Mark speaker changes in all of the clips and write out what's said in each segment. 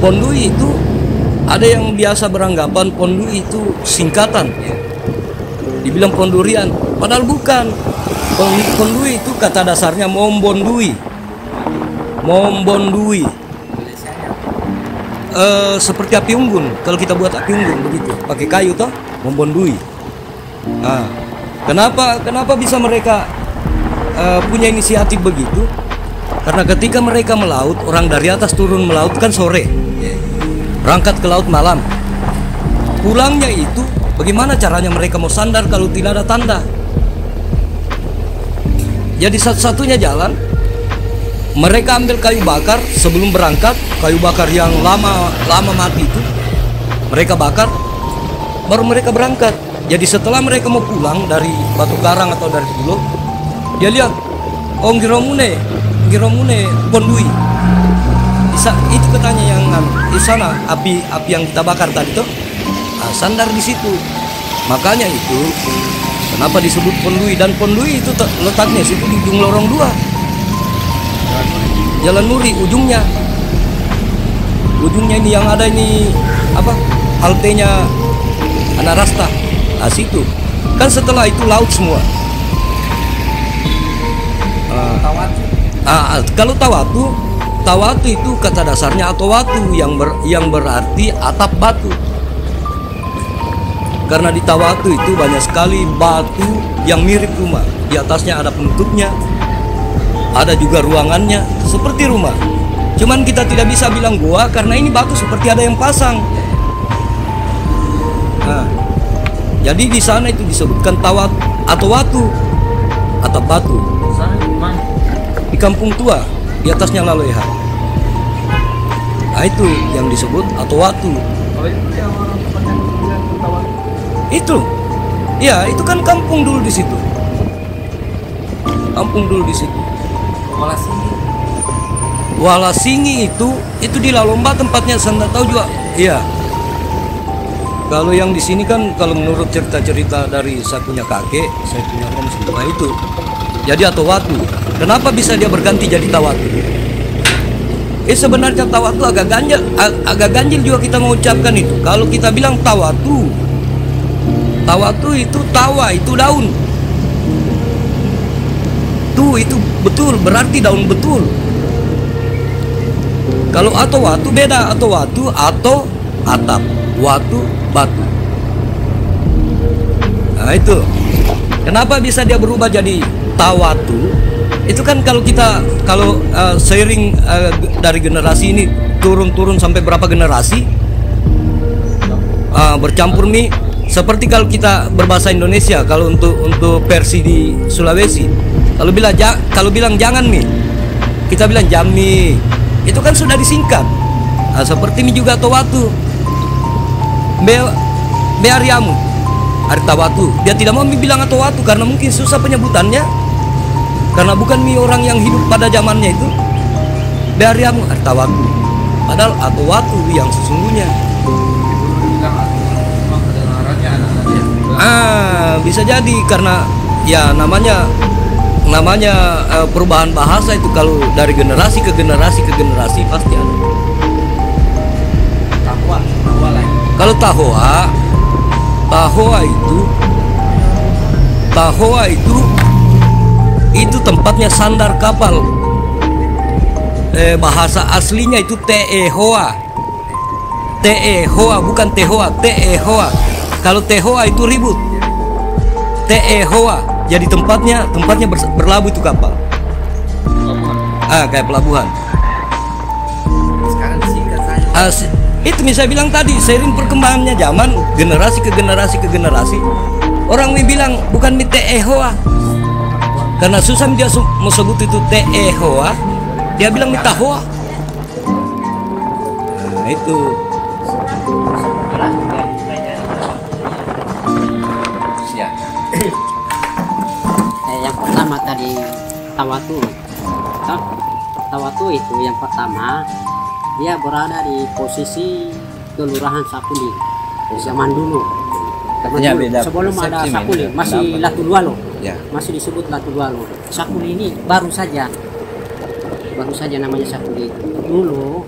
Speaker 1: Pondui itu ada yang biasa beranggapan Pondui itu singkatan, dibilang Pondurian, padahal bukan. Pondui itu kata dasarnya Mombondui. Mombondui. Seperti api unggun. Kalau kita buat api unggun begitu, pakai kayu toh, Mombondui. Nah, kenapa bisa mereka punya inisiatif begitu? Karena ketika mereka melaut, orang dari atas turun melaut kan sore, berangkat ke laut malam. Pulangnya itu bagaimana caranya mereka mau sandar kalau tidak ada tanda? Jadi satu-satunya jalan, mereka ambil kayu bakar sebelum berangkat, kayu bakar yang lama mati itu, mereka bakar, baru mereka berangkat. Jadi setelah mereka mau pulang dari Batu Karang atau dari Pulau, dia lihat, oh Giromune Pondui. Itu katanya yang di sana api yang kita bakar tadi tuh, sandar di situ. Makanya itu kenapa disebut Pondui, dan Pondui itu letaknya situ di ujung lorong 2. Jalan Nuri ujungnya ini yang ada ini apa? Haltenya Anarasta. Nah, situ. Kan setelah itu laut semua. Kalau Tawatu itu kata dasarnya Atowatu yang berarti atap batu. Karena di Tawatu itu banyak sekali batu yang mirip rumah. Di atasnya ada penutupnya, ada juga ruangannya seperti rumah. Cuman kita tidak bisa bilang goa karena ini batu seperti ada yang pasang. Nah, jadi di sana itu disebutkan Tawatu atau Watu, atap batu. Di Kampung Tua, di atasnya Laloeha. Nah, itu yang disebut atau Watu. Itu, ya itu kan kampung dulu di situ. Kampung dulu di situ. Walasingi itu di Lalomba tempatnya, saya nggak tahu juga. Iya. Kalau yang di sini kan, kalau menurut cerita-cerita dari saya punya kakek, saya punya om semua itu. Jadi atau Watu. Kenapa bisa dia berganti jadi Tawatu? Sebenarnya Tawatu agak ganjil juga kita mengucapkan itu. Kalau kita bilang Tawatu itu tawa, itu daun. Itu betul, berarti daun betul. Kalau atau Watu beda, atau Watu atau atap, Watu batu. Nah itu. Kenapa bisa dia berubah jadi Tawatu? Itu kan kalau seiring dari generasi ini turun sampai berapa generasi, bercampur nih. Seperti kalau kita berbahasa Indonesia, kalau untuk versi di Sulawesi, kalau bilang jangan nih, kita bilang jami. Itu kan sudah disingkat. Seperti ini juga Tawatu. Beariamu Artawatu. Dia tidak mau bilang Atowatu karena mungkin susah penyebutannya. Karena bukan orang yang hidup pada zamannya itu. Beariamu Artawatu. Padahal Atowatu yang sesungguhnya. Bisa jadi karena ya namanya perubahan bahasa itu, kalau dari generasi ke generasi pasti ada. Kalau Tahoa itu tempatnya sandar kapal. Bahasa aslinya itu Teehoa. Teehoa bukan Tehoa, Teehoa. Kalau Tehoa itu ribut. Teehoa jadi tempatnya berlabuh itu kapal. Kayak pelabuhan.
Speaker 2: Sekarang disingkat saja.
Speaker 1: Itu misalnya bilang tadi, seiring perkembangannya zaman, generasi ke generasi, orang bilang bukan Teehoa, karena susah dia mau sebut itu Teehoa, dia bilang Tahoa. Nah itu.
Speaker 3: Yang pertama tadi Tawatu itu yang pertama, dia berada di posisi Kelurahan Sakuli zaman dulu.
Speaker 2: Ya, beda
Speaker 3: sebelum ada
Speaker 2: persepsi,
Speaker 3: Sakuli masih
Speaker 2: pendapat.
Speaker 3: Latulualo,
Speaker 2: Ya.
Speaker 3: masih disebut Latulualo. Sakuli ini baru saja namanya Sakuli. Dulu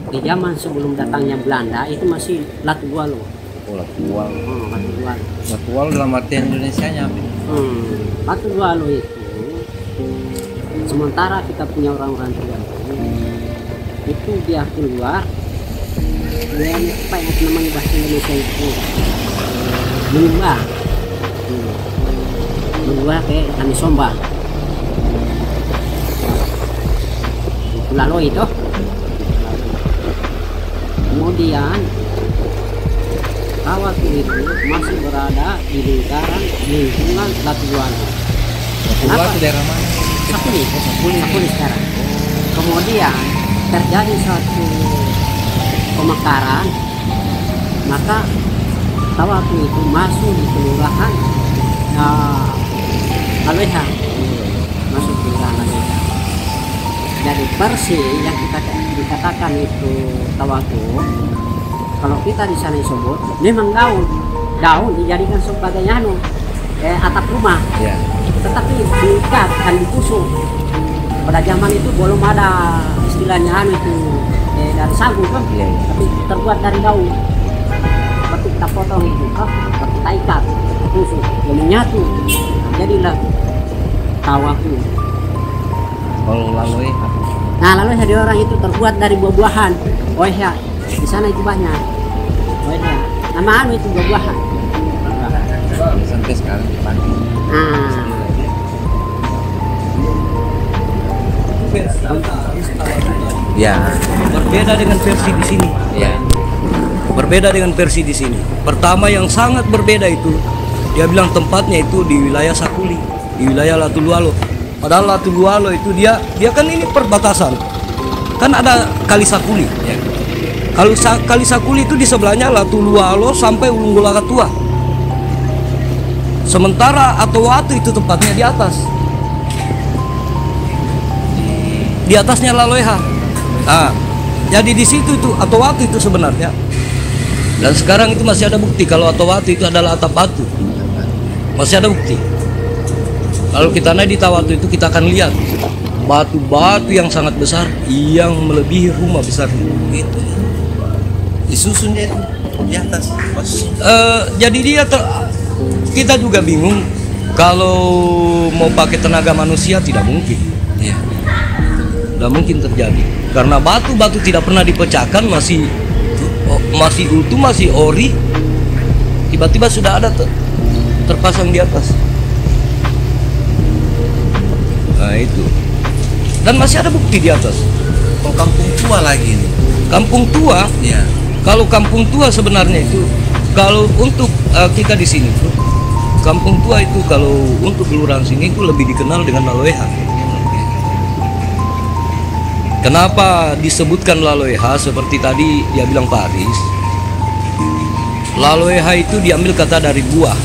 Speaker 3: di zaman sebelum datangnya Belanda itu masih Latuwalo.
Speaker 2: Oh, Latuwalo.
Speaker 3: Latuwalo.
Speaker 2: Latuwalo dalam artian Indonesianya apa?
Speaker 3: Latuwalo itu sementara kita punya orang-orang tua itu dia keluar dia apa yang namanya bahasa Indonesia itu menyembah ke Kami Somba lalu itu kemudian kawat itu masih berada di lingkungan Latuwalo.
Speaker 2: Latuwalo itu daerah mana?
Speaker 3: Sapuli sekarang. Kemudian terjadi satu pemekaran, maka Tawatu itu masuk di kelurahan Laloeha, masuk ke kelurahan Laloeha. Jadi persi yang kita dikatakan itu Tawatu, kalau kita di sana disebut, memang daun dijadikan sebagai atap rumah.
Speaker 2: Ya.
Speaker 3: Tetapi diikat dan ditusuk. Pada zaman itu belum ada istilahnya itu dari sagu kan, tapi terbuat dari daun. Seperti kita potong itu, seperti kita ikat, tusuk, yang menyatu. Jadilah Tawatu.
Speaker 2: Kalau Laloeha.
Speaker 3: Nah lalu jadi orang itu terbuat dari buah-buahan. Oh ya, di sana itu banyak. Oh ya, nama itu buah-buahan.
Speaker 2: Sampai sekarang dipakai. Ya.
Speaker 1: Berbeda dengan versi di sini.
Speaker 2: Ya.
Speaker 1: Berbeda dengan versi di sini. Pertama yang sangat berbeda itu dia bilang tempatnya itu di wilayah Sakuli, di wilayah Latuwalo. Padahal Latuwalo itu dia kan ini perbatasan. Kan ada Kali Sakuli.
Speaker 2: Ya.
Speaker 1: Kalau Kali Sakuli itu di sebelahnya Latuwalo sampai Ulunggulakatua. Sementara Atowatu itu tempatnya di atas. Di atasnya Laloeha. Nah, jadi di situ itu Atowatu itu sebenarnya. Dan sekarang itu masih ada bukti kalau Atowatu itu adalah atap batu. Masih ada bukti. Kalau kita naik di Tawatu itu kita akan lihat batu-batu yang sangat besar yang melebihi rumah besar itu.
Speaker 2: Disusun dia itu di atas.
Speaker 1: Jadi kita juga bingung kalau mau pakai tenaga manusia tidak mungkin.
Speaker 2: Ya.
Speaker 1: Tidak mungkin terjadi karena batu-batu tidak pernah dipecahkan, masih utuh, masih ori, tiba-tiba sudah ada terpasang di atas. Nah itu, dan masih ada bukti di atas.
Speaker 2: Kalau kampung tua lagi nih.
Speaker 1: Kampung tua,
Speaker 2: Ya.
Speaker 1: kalau kampung tua sebenarnya itu kalau untuk kita di sini tuh, kampung tua itu kalau untuk kelurahan sini itu lebih dikenal dengan Laloeha. Kenapa disebutkan Laloeha? Seperti tadi dia bilang Pak Aris, Laloeha itu diambil kata dari buah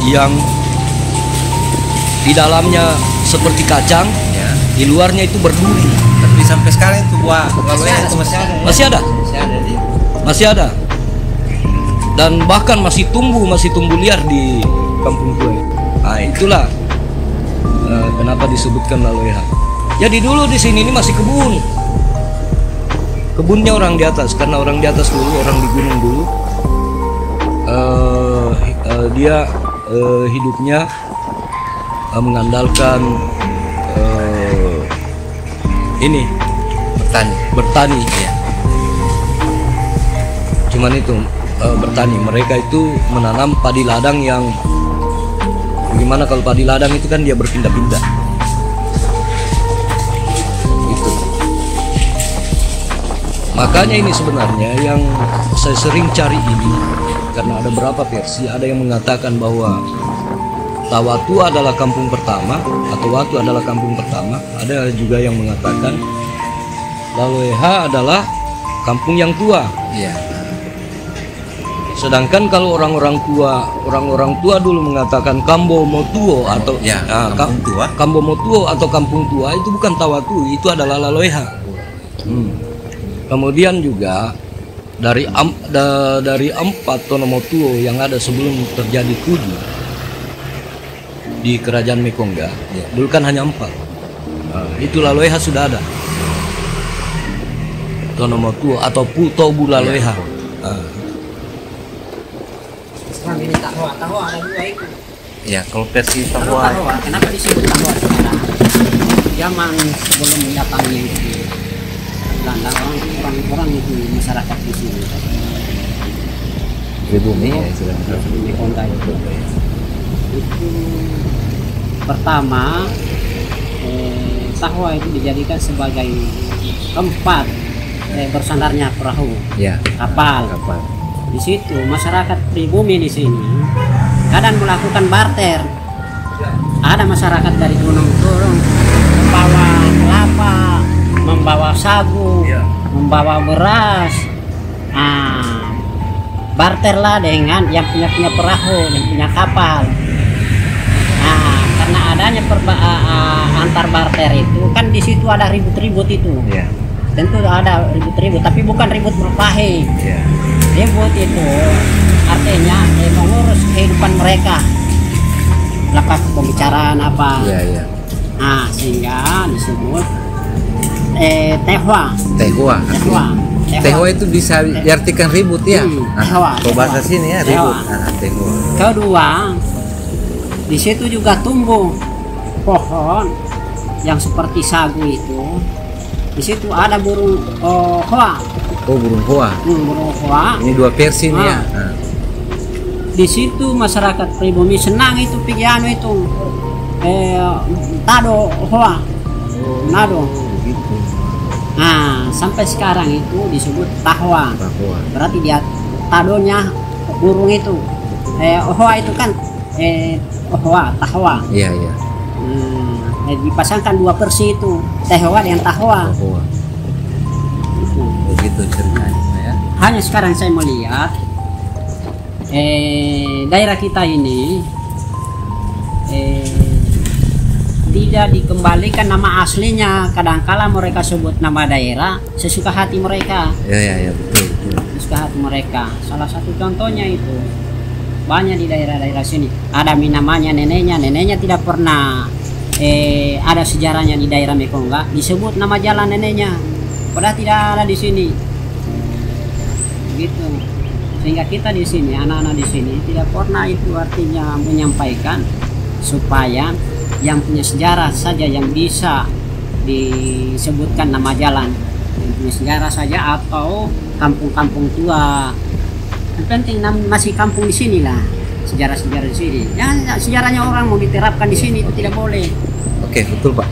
Speaker 1: yang di dalamnya seperti kacang,
Speaker 2: Ya.
Speaker 1: di luarnya itu berduri.
Speaker 2: Tapi sampai sekarang itu buah Laloeha itu masih ada. Ya?
Speaker 1: Masih ada,
Speaker 2: Masih ada dia.
Speaker 1: masih ada, dan bahkan masih tumbuh liar di kampung tua. Nah itulah kenapa disebutkan Laloeha. Jadi dulu di sini ini masih kebunnya orang di atas, karena orang di atas dulu, orang di gunung dulu, dia hidupnya mengandalkan ini bertani. Ya. Cuman itu bertani, mereka itu menanam padi ladang yang bagaimana kalau padi ladang itu kan dia berpindah-pindah. Makanya ini sebenarnya yang saya sering cari ini, karena ada berapa versi. Ada yang mengatakan bahwa Tawatu adalah kampung pertama, atau Watu adalah kampung pertama. Ada juga yang mengatakan Laloeha adalah kampung yang tua.
Speaker 2: Iya.
Speaker 1: Sedangkan kalau orang-orang tua dulu mengatakan Kambo Motuo atau
Speaker 2: Ya, kampung tua.
Speaker 1: Kambo Motuo atau kampung tua itu bukan Tawatu, itu adalah Laloeha. Kemudian juga dari empat Tonomotuo yang ada sebelum terjadi Kudu di kerajaan Mekongga,
Speaker 2: Ya.
Speaker 1: dulu kan hanya 4. Itu Laloeha sudah ada. Tonomotua atau Puto Bulaleha.
Speaker 3: Sekarang ini tahwa ada dua itu.
Speaker 2: Ya, kalau versi
Speaker 3: Tahwa,
Speaker 2: Papua
Speaker 3: kenapa disebut tahwa sekarang? Zaman sebelum datangnya itu Belanda, orang itu masyarakat di sini.
Speaker 2: pribumi ya istilahnya.
Speaker 3: Di Konda itu pertama tahwa itu dijadikan sebagai tempat bersandarnya perahu
Speaker 2: Ya,
Speaker 3: kapal. Di situ masyarakat pribumi di sini kadang melakukan barter. Ada masyarakat dari gunung-gunung membawa kelapa, membawa sagu, membawa beras. Barterlah dengan yang punya perahu, yang punya kapal. Karena adanya antar barter itu kan di situ ada ribut-ribut itu.
Speaker 2: ya,
Speaker 3: Tentu ada ribut-ribut, tapi bukan ribut berkelahi.
Speaker 2: ya.
Speaker 3: Ribut itu artinya mengurus kehidupan mereka, lepas pembicaraan apa.
Speaker 2: Iya, iya.
Speaker 3: Sehingga disebut tehwa.
Speaker 2: Tehwa. Tehwa itu bisa diartikan ribut ya.
Speaker 3: Tehwa.
Speaker 2: Kalau bahasa sini ya ribut.
Speaker 3: Tehwa.
Speaker 2: Tehwa.
Speaker 3: Kedua, di situ juga tumbuh pohon yang seperti sagu itu. Di situ ada burung hoa.
Speaker 2: Oh, burung hoa.
Speaker 3: Burung hoa.
Speaker 2: Ini dua versi nih ya.
Speaker 3: Di situ masyarakat pribumi senang itu pigiano itu tado hoa. Nado.
Speaker 2: Gitu.
Speaker 3: Sampai sekarang itu disebut tahwa.
Speaker 2: Tahwa.
Speaker 3: Berarti dia tadonya burung itu. Hoa itu kan hoa, tahwa.
Speaker 2: Iya, iya.
Speaker 3: Dipasangkan dua versi itu, tehwa dengan tahwa.
Speaker 2: Tahwa. Begitu ceritanya ya.
Speaker 3: Hanya sekarang saya melihat daerah kita ini tidak dikembalikan nama aslinya. Kadangkala mereka sebut nama daerah sesuka hati mereka.
Speaker 2: Ya, betul.
Speaker 3: Sesuka hati mereka. Salah satu contohnya itu banyak di daerah-daerah sini. Ada namanya neneknya tidak pernah ada sejarahnya di daerah Mekongga. Disebut nama jalan neneknya, padahal tidak ada di sini. Gitu. Sehingga kita di sini, anak-anak di sini tidak pernah itu artinya menyampaikan supaya yang punya sejarah saja yang bisa disebutkan nama jalan, yang punya sejarah saja atau kampung-kampung tua. Yang penting masih kampung di sini lah, sejarah-sejarah di sini. Yang sejarahnya orang mau diterapkan di sini itu tidak boleh.
Speaker 2: Oke, betul Pak.